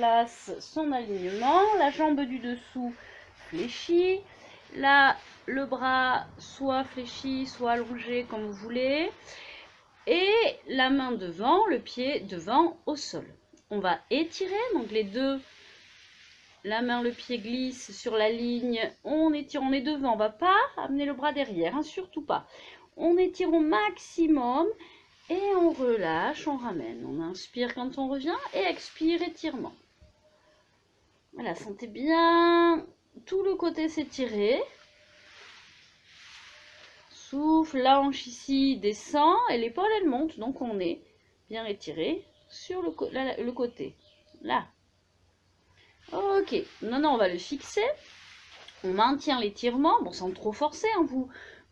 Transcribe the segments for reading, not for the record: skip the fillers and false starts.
place son alignement. La jambe du dessous fléchie. Là, le bras soit fléchi, soit allongé comme vous voulez. Et la main devant, le pied devant au sol. On va étirer, donc les deux, la main, le pied glisse sur la ligne. On étire, on est devant, on ne va pas amener le bras derrière, hein, surtout pas. On étire au maximum et on relâche, on ramène. On inspire quand on revient et expire, étirement. Voilà, sentez bien tout le côté s'étirer. Souffle, la hanche ici descend et l'épaule elle monte, donc on est bien étiré sur le côté. Là. Ok, maintenant on va le fixer. On maintient l'étirement, bon sans trop forcer, hein,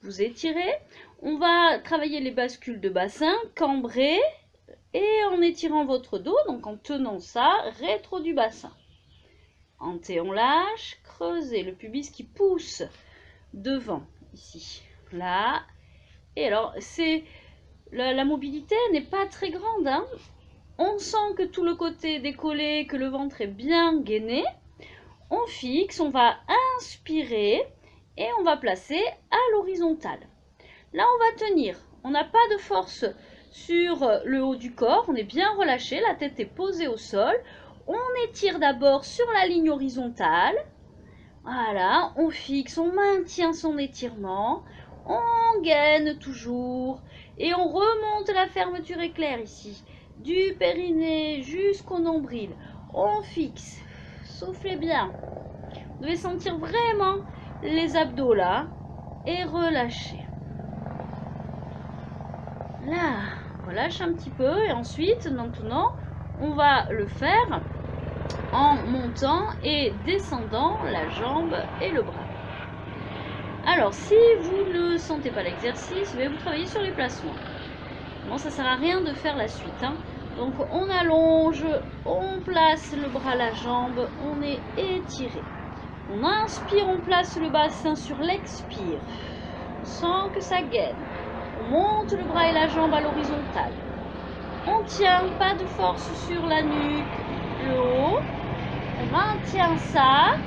vous étirez. On va travailler les bascules de bassin, cambrer et en étirant votre dos, donc en tenant ça, rétro du bassin. Hanté, on lâche, creusez le pubis qui pousse devant, ici. Là, et alors c'est la mobilité n'est pas très grande, hein. On sent que tout le côté est décollé, que le ventre est bien gainé. On fixe, on va inspirer et on va placer à l'horizontale. Là on va tenir, on n'a pas de force sur le haut du corps, on est bien relâché, la tête est posée au sol. On étire d'abord sur la ligne horizontale. Voilà, on fixe, on maintient son étirement. On gaine toujours et on remonte la fermeture éclair ici, du périnée jusqu'au nombril. On fixe, soufflez bien. Vous devez sentir vraiment les abdos là et relâcher. Là, on relâche un petit peu et ensuite, maintenant, on va le faire en montant et descendant la jambe et le bras. Alors, si vous ne sentez pas l'exercice, vous travailler sur les placements. Bon, ça ne sert à rien de faire la suite, hein. Donc, on allonge, on place le bras, la jambe, on est étiré. On inspire, on place le bassin sur l'expire. On sent que ça gaine. On monte le bras et la jambe à l'horizontale. On tient, pas de force sur la nuque, le haut. On maintient ça.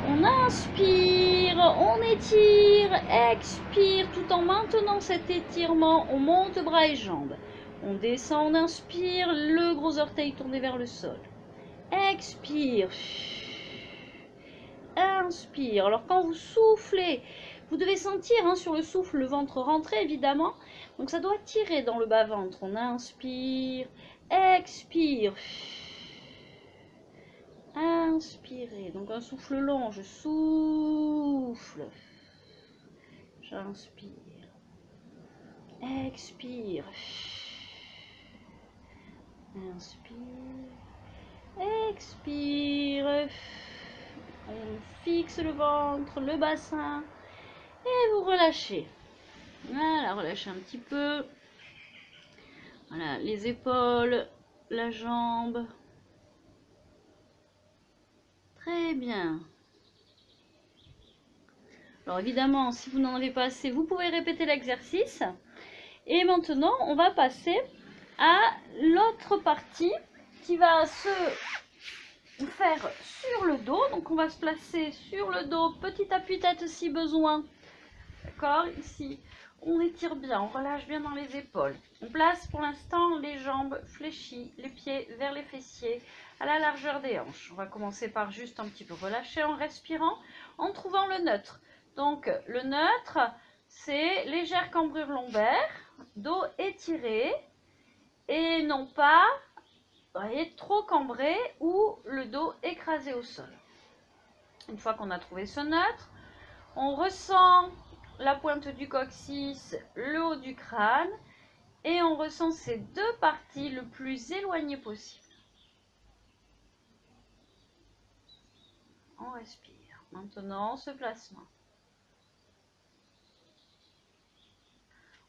On inspire, on étire, expire, tout en maintenant cet étirement. On monte bras et jambes. On descend, on inspire, le gros orteil tourné vers le sol. Expire. Inspire. Alors quand vous soufflez, vous devez sentir hein, sur le souffle le ventre rentrer évidemment. Donc ça doit tirer dans le bas-ventre. On inspire, expire. Inspirez, donc un souffle long, je souffle, j'inspire, expire, inspire, expire, on fixe le ventre, le bassin et vous relâchez. Voilà, relâchez un petit peu, voilà, les épaules, la jambe. Très bien. Alors évidemment, si vous n'en avez pas assez, vous pouvez répéter l'exercice. Et maintenant, on va passer à l'autre partie qui va se faire sur le dos. Donc on va se placer sur le dos, petit appui-tête si besoin. D'accord? Ici, on étire bien, on relâche bien dans les épaules. On place pour l'instant les jambes fléchies, les pieds vers les fessiers, à la largeur des hanches. On va commencer par juste un petit peu relâcher en respirant, en trouvant le neutre. Donc le neutre, c'est légère cambrure lombaire, dos étiré et non pas, vous voyez, trop cambré ou le dos écrasé au sol. Une fois qu'on a trouvé ce neutre, on ressent la pointe du coccyx, le haut du crâne et on ressent ces deux parties le plus éloignées possible. On respire. Maintenant, ce placement.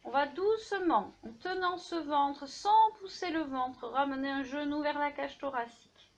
On va doucement, en tenant ce ventre, sans pousser le ventre, ramener un genou vers la cage thoracique.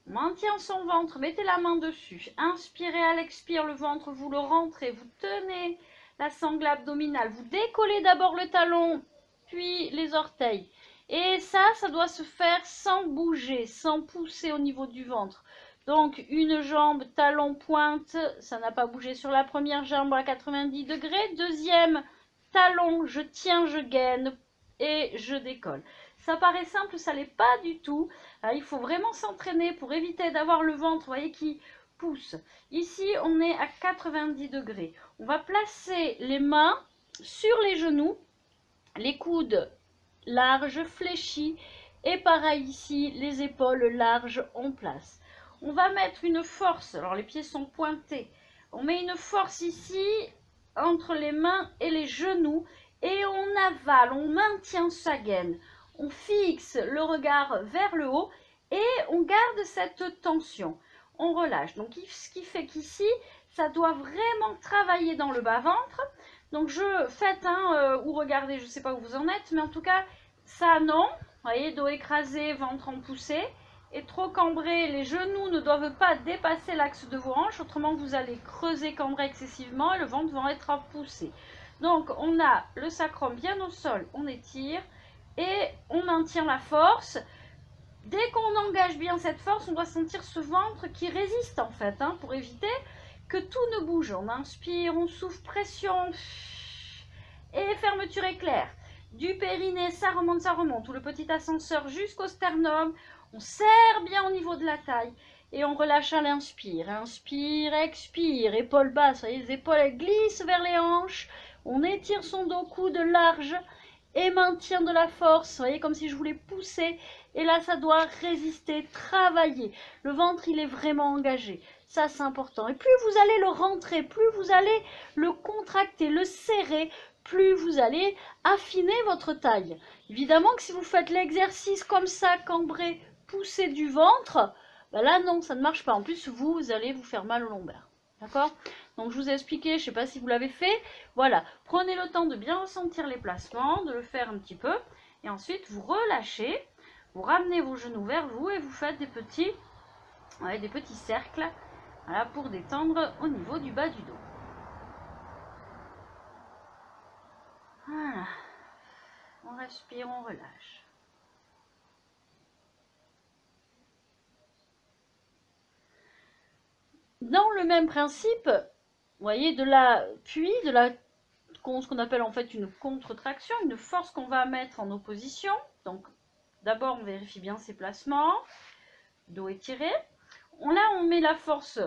On maintient son ventre, mettez la main dessus. Inspirez à l'expire, le ventre, vous le rentrez, vous tenez la sangle abdominale. Vous décollez d'abord le talon, puis les orteils. Et ça doit se faire sans bouger, sans pousser au niveau du ventre. Donc une jambe, talon, pointe, ça n'a pas bougé sur la première jambe à 90 degrés. Deuxième, talon, je tiens, je gaine et je décolle. Ça paraît simple, ça l'est pas du tout. Il faut vraiment s'entraîner pour éviter d'avoir le ventre, vous voyez, qui pousse. Ici, on est à 90 degrés. On va placer les mains sur les genoux, les coudes larges, fléchis, et pareil ici, les épaules larges en place. On va mettre une force, alors les pieds sont pointés, on met une force ici entre les mains et les genoux et on avale, on maintient sa gaine. On fixe le regard vers le haut et on garde cette tension. On relâche. Donc ce qui fait qu'ici, ça doit vraiment travailler dans le bas-ventre. Donc faites ou regardez, je ne sais pas où vous en êtes, mais en tout cas, ça non. Vous voyez, dos écrasé, ventre en poussée. Et trop cambré, les genoux ne doivent pas dépasser l'axe de vos hanches, autrement vous allez creuser, cambrer excessivement et le ventre va être poussé. Donc on a le sacrum bien au sol, on étire et on maintient la force. Dès qu'on engage bien cette force, on doit sentir ce ventre qui résiste en fait, pour éviter que tout ne bouge. On inspire, on souffle, pression et fermeture éclair. Du périnée, ça remonte, ou le petit ascenseur jusqu'au sternum. On serre bien au niveau de la taille et on relâche à l'inspire. Inspire, expire, épaules basses, voyez, les épaules elles glissent vers les hanches. On étire son dos, coude large et maintient de la force. Vous voyez, comme si je voulais pousser. Et là, ça doit résister, travailler. Le ventre, il est vraiment engagé. Ça, c'est important. Et plus vous allez le rentrer, plus vous allez le contracter, le serrer, plus vous allez affiner votre taille. Évidemment que si vous faites l'exercice comme ça, cambré, pousser du ventre, ben là non, ça ne marche pas. En plus, vous allez vous faire mal au lombaire. D'accord? Donc je vous ai expliqué, je ne sais pas si vous l'avez fait. Voilà, prenez le temps de bien ressentir les placements, de le faire un petit peu. Et ensuite, vous relâchez, vous ramenez vos genoux vers vous et vous faites des petits cercles, voilà, pour détendre au niveau du bas du dos. Voilà. On respire, on relâche. Dans le même principe, vous voyez, ce qu'on appelle en fait une contre-traction, une force qu'on va mettre en opposition. Donc, d'abord, on vérifie bien ses placements. Dos étiré. Là, on met la force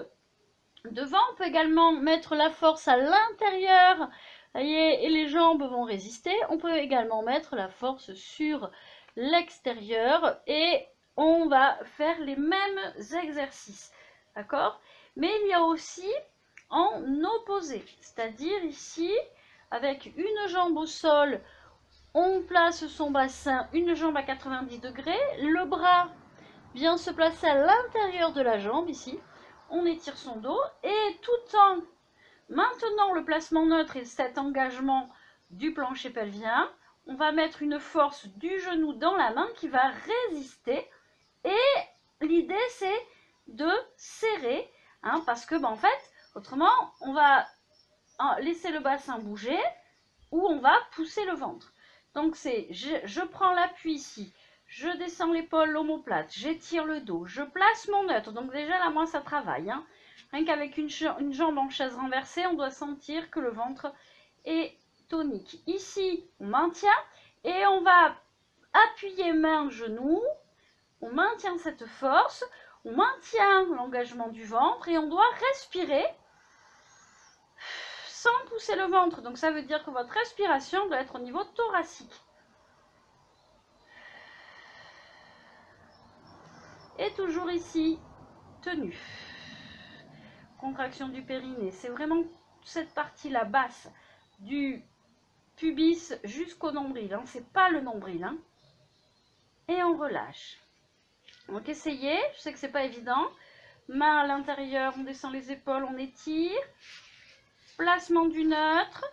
devant. On peut également mettre la force à l'intérieur. Et les jambes vont résister. On peut également mettre la force sur l'extérieur. Et on va faire les mêmes exercices. D'accord? Mais il y a aussi en opposé. C'est-à-dire ici, avec une jambe au sol, on place son bassin, une jambe à 90 degrés. Le bras vient se placer à l'intérieur de la jambe ici. On étire son dos et tout en maintenant le placement neutre et cet engagement du plancher pelvien, on va mettre une force du genou dans la main qui va résister. Et l'idée c'est de serrer, parce que en fait, autrement, on va laisser le bassin bouger ou on va pousser le ventre. Donc c'est, je prends l'appui ici. Je descends l'épaule, l'omoplate, j'étire le dos, je place mon neutre. Donc déjà là, moi, ça travaille. Rien qu'avec une jambe en chaise renversée, on doit sentir que le ventre est tonique. Ici, on maintient et on va appuyer main, genou. On maintient cette force, on maintient l'engagement du ventre et on doit respirer sans pousser le ventre. Donc ça veut dire que votre respiration doit être au niveau thoracique. Et toujours ici, tenue. Contraction du périnée. C'est vraiment cette partie-là basse du pubis jusqu'au nombril. C'est pas le nombril. Et on relâche. Donc essayez. Je sais que c'est pas évident. Main à l'intérieur, on descend les épaules, on étire. Placement du neutre.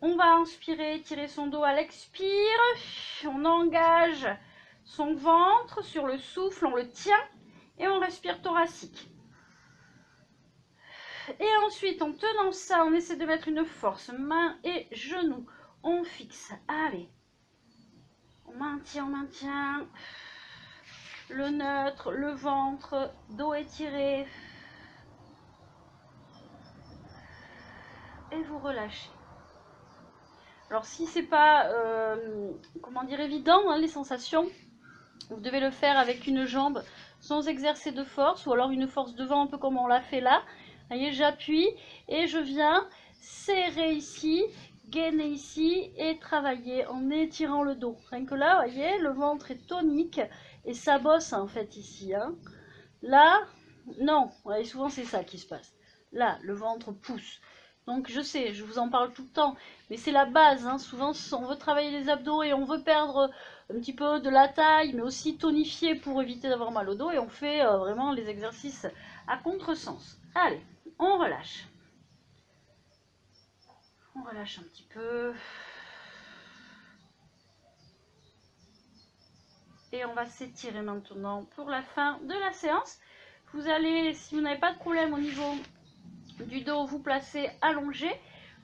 On va inspirer, étirer son dos à l'expire. On engage son ventre sur le souffle, on le tient et on respire thoracique. Et ensuite, en tenant ça, on essaie de mettre une force, main et genou. On fixe. Allez. On maintient. Le neutre, le ventre, dos étiré. Et vous relâchez. Alors si c'est pas, comment dire, évident, hein, les sensations, vous devez le faire avec une jambe sans exercer de force, ou alors une force devant, un peu comme on l'a fait là. Vous voyez, j'appuie et je viens serrer ici, gainer ici et travailler en étirant le dos. Rien que là, vous voyez, le ventre est tonique et ça bosse en fait ici. Hein. Là, non, ouais, souvent c'est ça qui se passe. Là, le ventre pousse. Donc je sais, je vous en parle tout le temps, mais c'est la base. Hein. Souvent, on veut travailler les abdos et on veut perdre un petit peu de la taille, mais aussi tonifier pour éviter d'avoir mal au dos. Et on fait vraiment les exercices à contresens. Allez, on relâche. On relâche un petit peu. Et on va s'étirer maintenant pour la fin de la séance. Vous allez, si vous n'avez pas de problème au niveau du dos, vous placez allongé.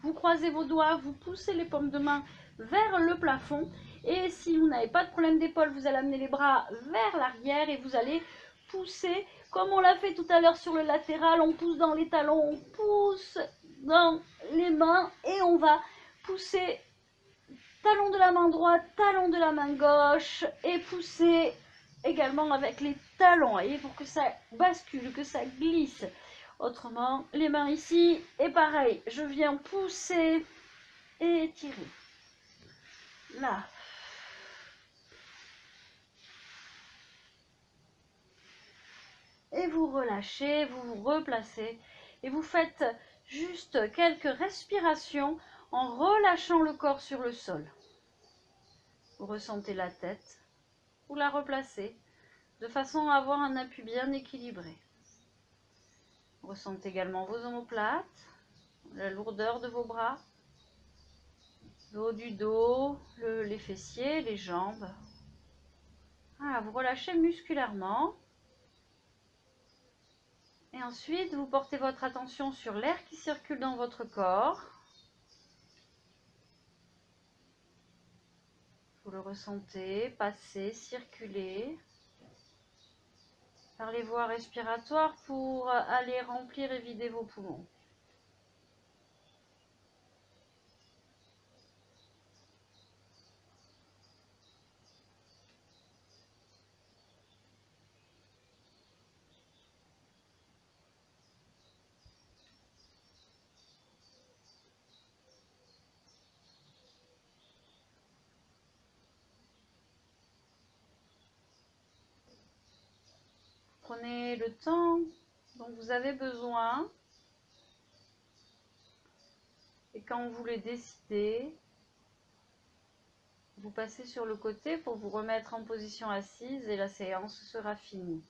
Vous croisez vos doigts, vous poussez les paumes de main vers le plafond. Et si vous n'avez pas de problème d'épaule, vous allez amener les bras vers l'arrière et vous allez pousser comme on l'a fait tout à l'heure sur le latéral. On pousse dans les talons, on pousse dans les mains et on va pousser talon de la main droite, talon de la main gauche et pousser également avec les talons, voyez, pour que ça bascule, que ça glisse. Autrement, les mains ici et pareil, je viens pousser et étirer. Là. Et vous relâchez, vous vous replacez et vous faites juste quelques respirations en relâchant le corps sur le sol. Vous ressentez la tête, vous la replacez de façon à avoir un appui bien équilibré. Vous ressentez également vos omoplates, la lourdeur de vos bras, le haut du dos, les fessiers, les jambes. Voilà, vous relâchez musculairement. Et ensuite, vous portez votre attention sur l'air qui circule dans votre corps. Vous le ressentez passer, circuler par les voies respiratoires pour aller remplir et vider vos poumons. Prenez le temps dont vous avez besoin et quand vous le décidez, vous passez sur le côté pour vous remettre en position assise et la séance sera finie.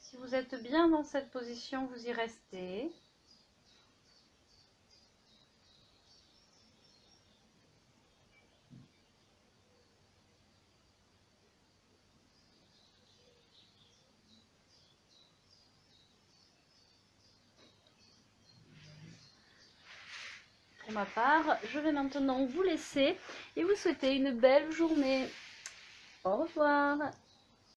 Si vous êtes bien dans cette position, vous y restez. Pour ma part, je vais maintenant vous laisser et vous souhaiter une belle journée. Au revoir.